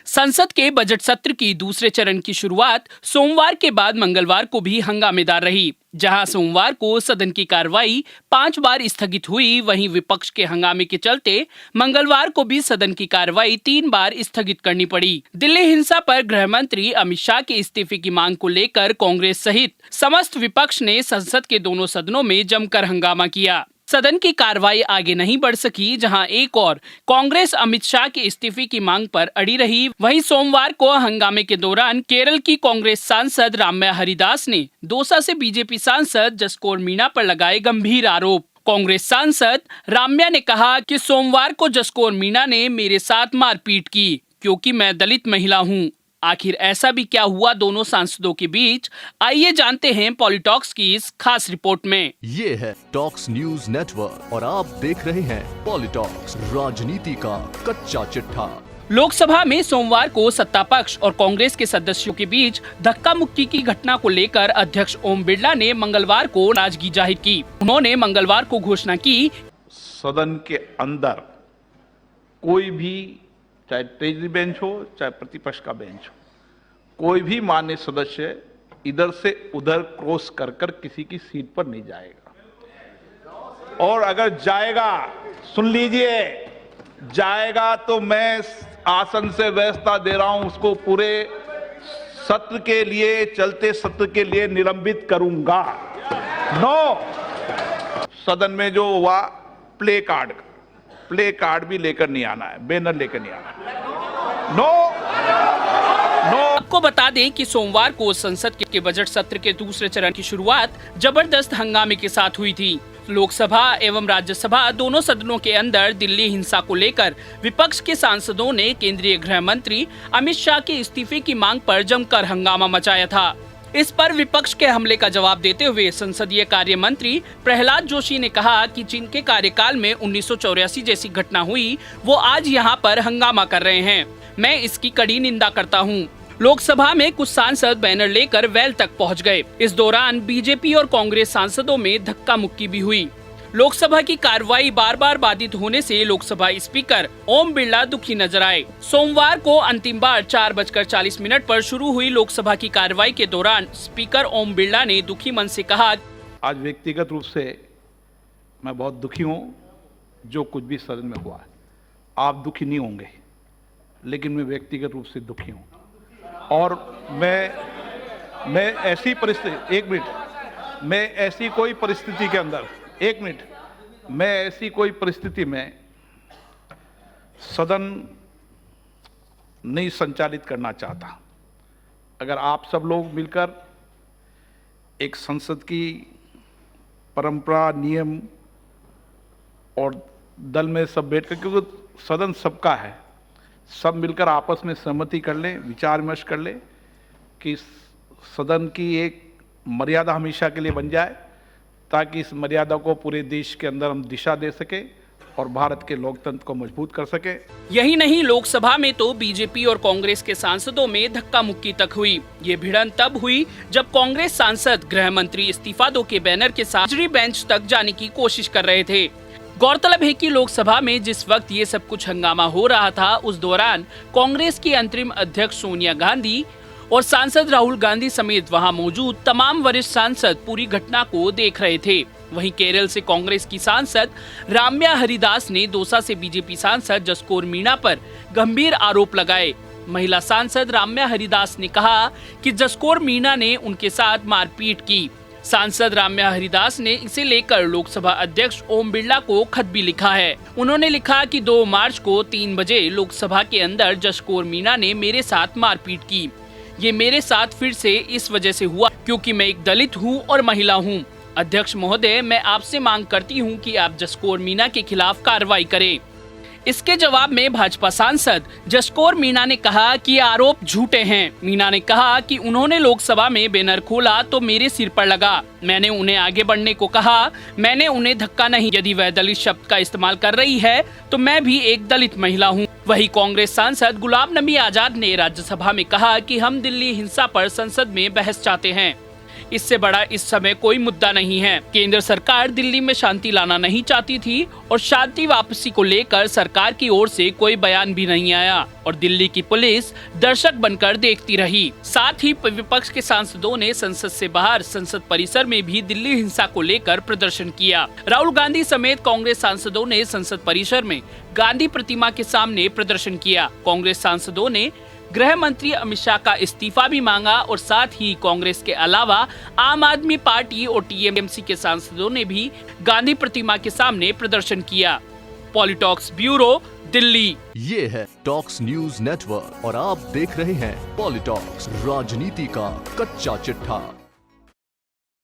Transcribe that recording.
संसद के बजट सत्र की दूसरे चरण की शुरुआत सोमवार के बाद मंगलवार को भी हंगामेदार रही। जहां सोमवार को सदन की कार्रवाई 5 बार स्थगित हुई, वहीं विपक्ष के हंगामे के चलते मंगलवार को भी सदन की कार्रवाई 3 बार स्थगित करनी पड़ी। दिल्ली हिंसा पर गृह मंत्री अमित शाह के इस्तीफे की मांग को लेकर कांग्रेस सहित समस्त विपक्ष ने संसद के दोनों सदनों में जमकर हंगामा किया। सदन की कार्रवाई आगे नहीं बढ़ सकी, जहां एक और कांग्रेस अमित शाह के इस्तीफे की मांग पर अड़ी रही। वहीं सोमवार को हंगामे के दौरान केरल की कांग्रेस सांसद राम्या हरिदास ने दौसा से बीजेपी सांसद जसकौर मीणा पर लगाए गंभीर आरोप। कांग्रेस सांसद राम्या ने कहा कि सोमवार को जसकौर मीणा ने मेरे साथ मारपीट की क्योंकि मैं दलित महिला हूं। आखिर ऐसा भी क्या हुआ दोनों सांसदों के बीच, आइए जानते हैं पॉलिटॉक्स की इस खास रिपोर्ट में। ये है टॉक्स न्यूज नेटवर्क और आप देख रहे हैं पॉलिटॉक्स, राजनीति का कच्चा चिट्ठा। लोकसभा में सोमवार को सत्ता पक्ष और कांग्रेस के सदस्यों के बीच धक्का मुक्की की घटना को लेकर अध्यक्ष ओम बिरला ने मंगलवार को नाराजगी जाहिर की। उन्होंने मंगलवार को घोषणा की, सदन के अंदर कोई भी, चाहे ट्रेजरी बेंच हो चाहे प्रतिपक्ष का बेंच हो, कोई भी मान्य सदस्य इधर से उधर क्रॉस कर कर किसी की सीट पर नहीं जाएगा। और अगर जाएगा, सुन लीजिए, जाएगा तो मैं आसन से व्यवस्था दे रहा हूं, उसको पूरे सत्र के लिए, चलते सत्र के लिए निलंबित करूंगा। सदन में जो हुआ प्ले कार्ड भी लेकर नहीं आना है, बैनर लेकर नहीं आना है। नो। आपको बता दें कि सोमवार को संसद के बजट सत्र के दूसरे चरण की शुरुआत जबरदस्त हंगामे के साथ हुई थी। लोकसभा एवं राज्यसभा दोनों सदनों के अंदर दिल्ली हिंसा को लेकर विपक्ष के सांसदों ने केंद्रीय गृह मंत्री अमित शाह के इस्तीफे की मांग पर जमकर हंगामा मचाया था। इस पर विपक्ष के हमले का जवाब देते हुए संसदीय कार्य मंत्री प्रहलाद जोशी ने कहा कि जिनके कार्यकाल में 1984 जैसी घटना हुई, वो आज यहां पर हंगामा कर रहे हैं। मैं इसकी कड़ी निंदा करता हूं। लोकसभा में कुछ सांसद बैनर लेकर वेल तक पहुंच गए। इस दौरान बीजेपी और कांग्रेस सांसदों में धक्का मुक्की भी हुई। लोकसभा की कार्रवाई बार बार बाधित होने से लोकसभा स्पीकर ओम बिरला दुखी नजर आए। सोमवार को अंतिम बार 4:40 पर शुरू हुई लोकसभा की कार्रवाई के दौरान स्पीकर ओम बिरला ने दुखी मन से कहा, आज व्यक्तिगत रूप से मैं बहुत दुखी हूं जो कुछ भी सदन में हुआ है। आप दुखी नहीं होंगे, लेकिन मैं व्यक्तिगत रूप से दुखी हूं। और मैं ऐसी परिस्थिति, एक मिनट, मैं ऐसी कोई परिस्थिति के अंदर, एक मिनट, मैं ऐसी कोई परिस्थिति में सदन नहीं संचालित करना चाहता। अगर आप सब लोग मिलकर एक संसद की परंपरा, नियम और दल में सब बैठकर, क्योंकि सदन सबका है, सब मिलकर आपस में सहमति कर लें, विचार विमर्श कर लें कि सदन की एक मर्यादा हमेशा के लिए बन जाए, ताकि इस मर्यादा को पूरे देश के अंदर हम दिशा दे सके और भारत के लोकतंत्र को मजबूत कर सके। यही नहीं, लोकसभा में तो बीजेपी और कांग्रेस के सांसदों में धक्का मुक्की तक हुई। ये भिड़ंत तब हुई जब कांग्रेस सांसद गृह मंत्री इस्तीफा दो के बैनर के साथ ट्रेजरी बेंच तक जाने की कोशिश कर रहे थे। गौरतलब है कि लोकसभा में जिस वक्त ये सब कुछ हंगामा हो रहा था, उस दौरान कांग्रेस की अंतरिम अध्यक्ष सोनिया गांधी और सांसद राहुल गांधी समेत वहां मौजूद तमाम वरिष्ठ सांसद पूरी घटना को देख रहे थे। वहीं केरल से कांग्रेस की सांसद राम्या हरिदास ने दौसा से बीजेपी सांसद जसकौर मीणा पर गंभीर आरोप लगाए। महिला सांसद राम्या हरिदास ने कहा कि जसकौर मीणा ने उनके साथ मारपीट की। सांसद राम्या हरिदास ने इसे लेकर लोकसभा अध्यक्ष ओम बिरला को खत भी लिखा है। उन्होंने लिखा कि 2 मार्च को 3 बजे लोकसभा के अंदर जसकौर मीणा ने मेरे साथ मारपीट की। ये मेरे साथ फिर से इस वजह से हुआ क्योंकि मैं एक दलित हूँ और महिला हूँ। अध्यक्ष महोदय, मैं आपसे मांग करती हूँ कि आप जसकौर मीणा के खिलाफ कार्रवाई करें। इसके जवाब में भाजपा सांसद जसकौर मीणा ने कहा कि आरोप झूठे हैं। मीणा ने कहा कि उन्होंने लोकसभा में बैनर खोला तो मेरे सिर पर लगा। मैंने उन्हें आगे बढ़ने को कहा, मैंने उन्हें धक्का नहीं। यदि वह दलित शब्द का इस्तेमाल कर रही है तो मैं भी एक दलित महिला हूं। वहीं कांग्रेस सांसद गुलाम नबी आजाद ने राज्यसभा में कहा कि हम दिल्ली हिंसा पर संसद में बहस चाहते हैं। इससे बड़ा इस समय कोई मुद्दा नहीं है। केंद्र सरकार दिल्ली में शांति लाना नहीं चाहती थी और शांति वापसी को लेकर सरकार की ओर से कोई बयान भी नहीं आया और दिल्ली की पुलिस दर्शक बनकर देखती रही। साथ ही विपक्ष के सांसदों ने संसद से बाहर संसद परिसर में भी दिल्ली हिंसा को लेकर प्रदर्शन किया। राहुल गांधी समेत कांग्रेस सांसदों ने संसद परिसर में गांधी प्रतिमा के सामने प्रदर्शन किया। कांग्रेस सांसदों ने गृह मंत्री अमित शाह का इस्तीफा भी मांगा और साथ ही कांग्रेस के अलावा आम आदमी पार्टी और टीएमसी के सांसदों ने भी गांधी प्रतिमा के सामने प्रदर्शन किया। पॉलिटॉक्स ब्यूरो, दिल्ली। ये है टॉक्स न्यूज नेटवर्क और आप देख रहे हैं पॉलिटॉक्स, राजनीति का कच्चा चिट्ठा।